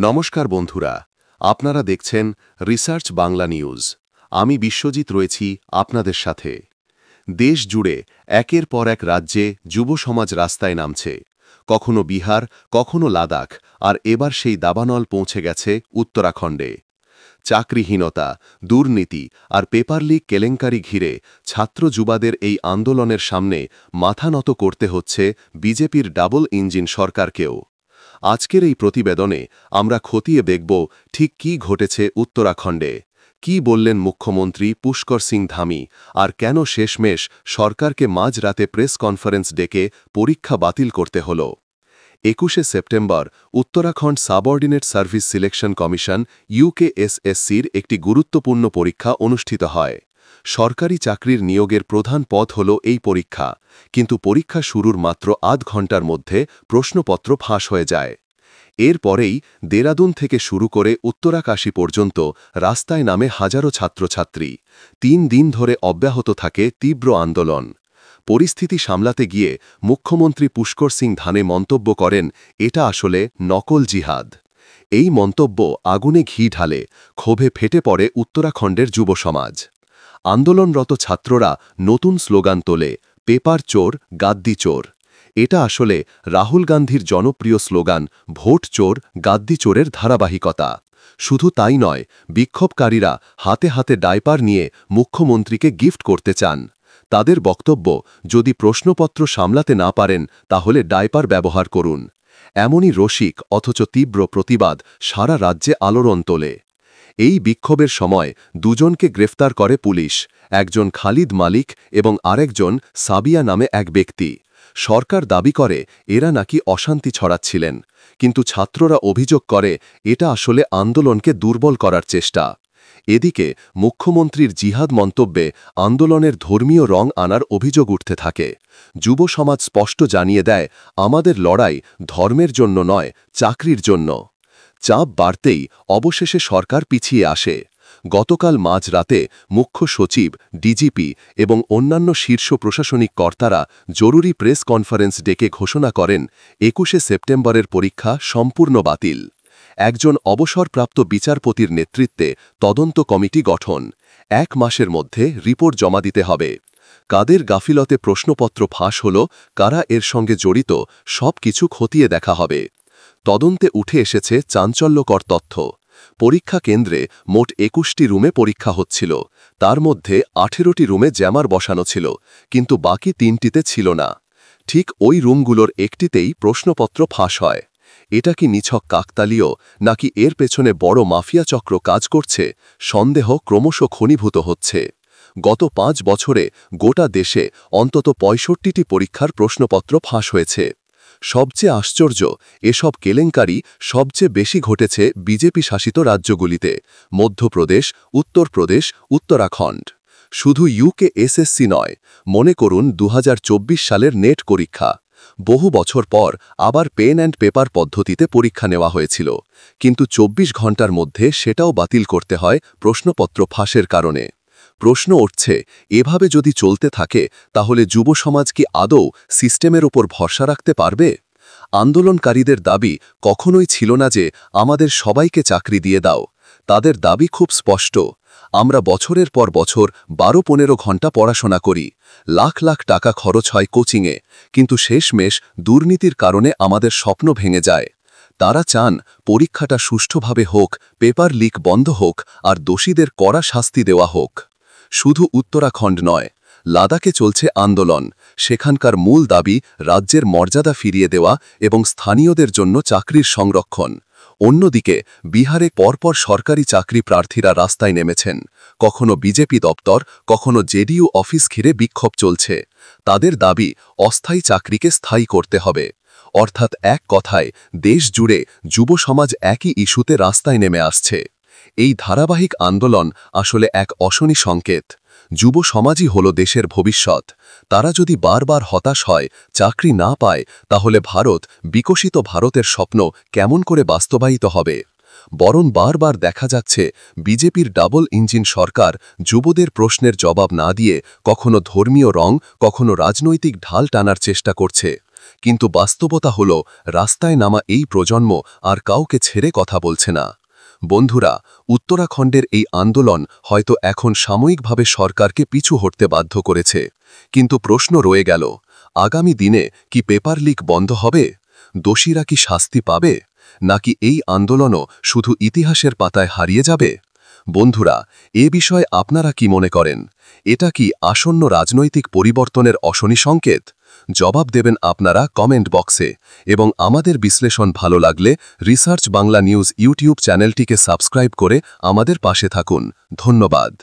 নমস্কার বন্ধুরা, আপনারা দেখছেন রিসার্চ বাংলা নিউজ। আমি বিশ্বজিৎ রয়েছি আপনাদের সাথে। দেশ জুড়ে একের পর এক রাজ্যে যুব সমাজ রাস্তায় নামছে, কখনো বিহার, কখনো লাদাখ, আর এবার সেই দাবানল পৌঁছে গেছে উত্তরাখণ্ডে। চাকরিহীনতা, দুর্নীতি আর পেপার লিক কেলেঙ্কারি ঘিরে ছাত্র যুবাদের এই আন্দোলনের সামনে মাথা নত করতে হচ্ছে বিজেপির ডাবল ইঞ্জিন সরকারকেও। আজকের এই প্রতিবেদনে আমরা খতিয়ে দেখব ঠিক কী ঘটেছে উত্তরাখণ্ডে, কি বললেন মুখ্যমন্ত্রী পুষ্কর সিং ধামি, আর কেন শেষমেশ সরকারকে মাঝরাতে প্রেস কনফারেন্স ডেকে পরীক্ষা বাতিল করতে হল। 21শে September Uttarakhand subordinate service selection commission UKSSCর একটি গুরুত্বপূর্ণ পরীক্ষা অনুষ্ঠিত হয়। সরকারি চাকরির নিয়োগের প্রধান পথ হল এই পরীক্ষা, কিন্তু পরীক্ষা শুরুর মাত্র আধ ঘণ্টার মধ্যে প্রশ্নপত্র ফাঁস হয়ে যায়। এরপরেই দেরাদুন থেকে শুরু করে উত্তরাকাশী পর্যন্ত রাস্তায় নামে হাজারো ছাত্রছাত্রী। 3 দিন ধরে অব্যাহত থাকে তীব্র আন্দোলন। পরিস্থিতি সামলাতে গিয়ে মুখ্যমন্ত্রী পুষ্কর সিং ধানে মন্তব্য করেন, এটা আসলে নকল জিহাদ। এই মন্তব্য আগুনে ঘি ঢালে, ক্ষোভে ফেটে পড়ে উত্তরাখণ্ডের যুব সমাজ। আন্দোলনরত ছাত্ররা নতুন স্লোগান তোলে, পেপার চোর, গাদ্দি চোর। এটা আসলে রাহুল গান্ধীর জনপ্রিয় স্লোগান ভোট চোর, গাদ্দি চোরের ধারাবাহিকতা। শুধু তাই নয়, বিক্ষোভকারীরা হাতে হাতে ডাইপার নিয়ে মুখ্যমন্ত্রীকে গিফট করতে চান। তাদের বক্তব্য, যদি প্রশ্নপত্র সামলাতে না পারেন তাহলে ডাইপার ব্যবহার করুন। এমনই রসিক অথচ তীব্র প্রতিবাদ সারা রাজ্যে আলোড়ন তোলে। এই বিক্ষোভের সময় দুজনকে গ্রেফতার করে পুলিশ, একজন খালিদ মালিক এবং আরেকজন সাবিয়া নামে এক ব্যক্তি। সরকার দাবি করে এরা নাকি অশান্তি ছড়াচ্ছিলেন, কিন্তু ছাত্ররা অভিযোগ করে এটা আসলে আন্দোলনকে দুর্বল করার চেষ্টা। এদিকে মুখ্যমন্ত্রীর জিহাদ মন্তব্যে আন্দোলনের ধর্মীয় রং আনার অভিযোগ উঠতে থাকে। যুব সমাজ স্পষ্ট জানিয়ে দেয়, আমাদের লড়াই ধর্মের জন্য নয়, চাকরির জন্য। চাপ বাড়তেই অবশেষে সরকার পিছিয়ে আসে। গতকাল মাঝরাতে মুখ্য সচিব, ডিজিপি এবং অন্যান্য শীর্ষ প্রশাসনিক কর্তারা জরুরি প্রেস কনফারেন্স ডেকে ঘোষণা করেন, 21শে সেপ্টেম্বরের পরীক্ষা সম্পূর্ণ বাতিল। একজন অবসরপ্রাপ্ত বিচারপতির নেতৃত্বে তদন্ত কমিটি গঠন। 1 মাসের মধ্যে রিপোর্ট জমা দিতে হবে। কাদের গাফিলতে প্রশ্নপত্র ফাঁস হল, কারা এর সঙ্গে জড়িত, সব কিছু খতিয়ে দেখা হবে। তদন্তে উঠে এসেছে চাঞ্চল্যকর তথ্য। পরীক্ষা কেন্দ্রে মোট 21টি রুমে পরীক্ষা হচ্ছিল, তার মধ্যে 18টি রুমে জ্যামার বসানো ছিল, কিন্তু বাকি 3টিতে ছিল না। ঠিক ওই রুমগুলোর একটিতেই প্রশ্নপত্র ফাঁস হয়। এটা কি নিছক কাকতালীয়, নাকি এর পেছনে বড় মাফিয়া চক্র কাজ করছে? সন্দেহ ক্রমশ ঘনীভূত হচ্ছে। গত 5 বছরে গোটা দেশে অন্তত 65টি পরীক্ষার প্রশ্নপত্র ফাঁস হয়েছে। সবচেয়ে আশ্চর্য, এসব কেলেঙ্কারি সবচেয়ে বেশি ঘটেছে বিজেপি শাসিত রাজ্যগুলিতে: মধ্যপ্রদেশ, উত্তরপ্রদেশ, উত্তরাখণ্ড। শুধু UKSSC নয়, মনে করুন 2024 সালের নেট পরীক্ষা। বহু বছর পর আবার পেন অ্যান্ড পেপার পদ্ধতিতে পরীক্ষা নেওয়া হয়েছিল, কিন্তু 24 ঘণ্টার মধ্যে সেটাও বাতিল করতে হয় প্রশ্নপত্র ফাঁসের কারণে। প্রশ্ন উঠছে, এভাবে যদি চলতে থাকে তাহলে যুব সমাজ কি আদৌ সিস্টেমের ওপর ভরসা রাখতে পারবে? আন্দোলনকারীদের দাবি কখনোই ছিল না যে আমাদের সবাইকে চাকরি দিয়ে দাও। তাদের দাবি খুব স্পষ্ট, আমরা বছরের পর বছর 12-15 ঘণ্টা পড়াশোনা করি, লাখ লাখ টাকা খরচ হয় কোচিংয়ে, কিন্তু শেষমেশ দুর্নীতির কারণে আমাদের স্বপ্ন ভেঙে যায়। তারা চান পরীক্ষাটা সুষ্ঠুভাবে হোক, পেপার লিক বন্ধ হোক, আর দোষীদের কড়া শাস্তি দেওয়া হোক। শুধু উত্তরাখণ্ড নয়, লাদাখে চলছে আন্দোলন। সেখানকার মূল দাবি রাজ্যের মর্যাদা ফিরিয়ে দেওয়া এবং স্থানীয়দের জন্য চাকরির সংরক্ষণ। অন্যদিকে বিহারে পরপর সরকারি চাকরি প্রার্থীরা রাস্তায় নেমেছেন। কখনো বিজেপি দপ্তর, কখনো জেডিইউ অফিস ঘিরে বিক্ষোভ চলছে। তাদের দাবি অস্থায়ী চাকরিকে স্থায়ী করতে হবে। অর্থাৎ এক কথায় দেশ জুড়ে যুব সমাজ একই ইস্যুতে রাস্তায় নেমে আসছে। এই ধারাবাহিক আন্দোলন আসলে এক অশনি সংকেত। যুব সমাজই হল দেশের ভবিষ্যৎ। তারা যদি বারবার হতাশ হয়, চাকরি না পায়, তাহলে বিকশিত ভারতের স্বপ্ন কেমন করে বাস্তবায়িত হবে? বরং বারবার দেখা যাচ্ছে বিজেপির ডাবল ইঞ্জিন সরকার যুবদের প্রশ্নের জবাব না দিয়ে কখনো ধর্মীয় রং, কখনো রাজনৈতিক ঢাল টানার চেষ্টা করছে। কিন্তু বাস্তবতা হল রাস্তায় নামা এই প্রজন্ম আর কাউকে ছেড়ে কথা বলছে না। বন্ধুরা, উত্তরাখণ্ডের এই আন্দোলন হয়তো এখন সাময়িকভাবে সরকারকে পিছু হটতে বাধ্য করেছে, কিন্তু প্রশ্ন রয়ে গেল, আগামী দিনে কি পেপার লিক বন্ধ হবে? দোষীরা কি শাস্তি পাবে, নাকি এই আন্দোলনও শুধু ইতিহাসের পাতায় হারিয়ে যাবে? বন্ধুরা, এ বিষয়ে আপনারা কি মনে করেন? এটা কি আসন্ন রাজনৈতিক পরিবর্তনের অশনি সংকেত? জবাব দেবেন আপনারা কমেন্ট বক্সে, এবং আমাদের বিশ্লেষণ ভালো লাগলে রিসার্চ বাংলা নিউজ ইউটিউব চ্যানেলটিকে সাবস্ক্রাইব করে আমাদের পাশে থাকুন। ধন্যবাদ।